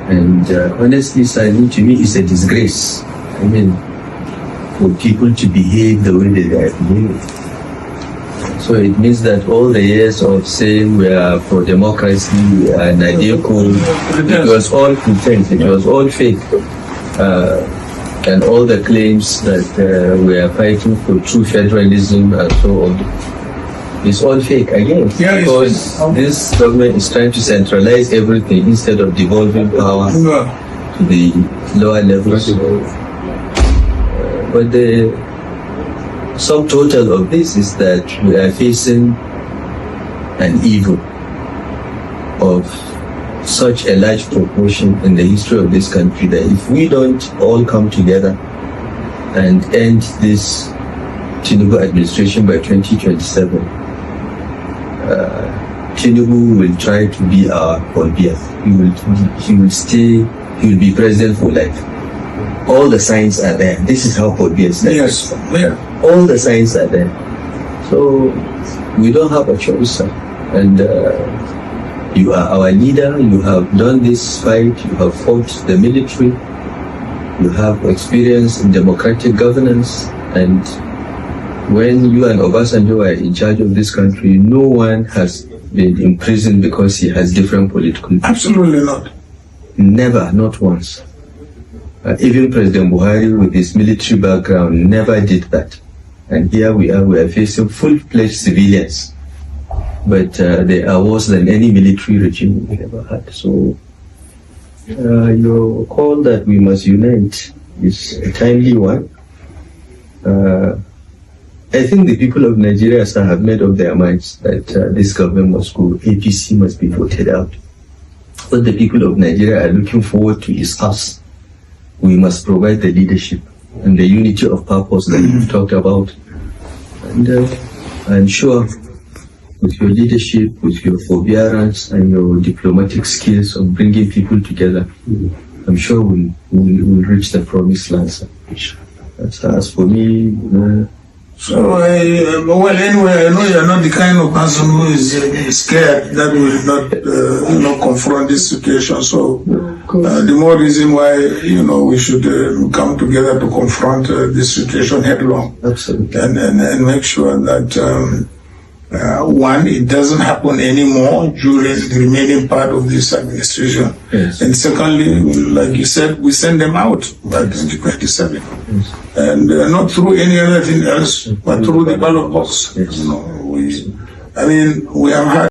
And honestly, Sani, to me, it's a disgrace. I mean, for people to behave the way they are behaving. So it means that all the years of saying we are for democracy and ideal, it was all pretense, it was all fake. And all the claims that we are fighting for true federalism and so on, it's all fake again. Yeah, because this government is trying to centralize everything instead of devolving power to the lower levels. But the sum total of this is that we are facing an evil of such a large proportion in the history of this country that if we don't all come together and end this Tinubu administration by 2027, Tinubu will try to be our Paul Biya. He will be president for life. All the signs are there. This is how Paul Biya started. Yes, yeah. All the signs are there. So we don't have a choice, sir. And you are our leader. You have done this fight. You have fought the military. You have experience in democratic governance. And when you and Obasanjo are in charge of this country, no one has been imprisoned because he has different political views. Absolutely not. Never, not once. Even President Buhari with his military background never did that. And here we are facing full-fledged civilians. But they are worse than any military regime we ever had. So your call that we must unite is a timely one. I think the people of Nigeria, sir, have made up their minds that this government must go, APC must be voted out. What the people of Nigeria are looking forward to is us. We must provide the leadership and the unity of purpose that we've talked about. And I'm sure with your leadership, with your forbearance and your diplomatic skills of bringing people together, I'm sure we'll reach the promised land, sir. As for me, well, anyway, I know you're not the kind of person who is scared that will not, confront this situation. So, the more reason why, we should come together to confront this situation headlong. absolutely. And make sure that, one, it doesn't happen anymore during the remaining part of this administration. Yes. And secondly, like you said, we send them out by 2027. Yes. And not through any other thing else, but through the ballot box. Yes. We have had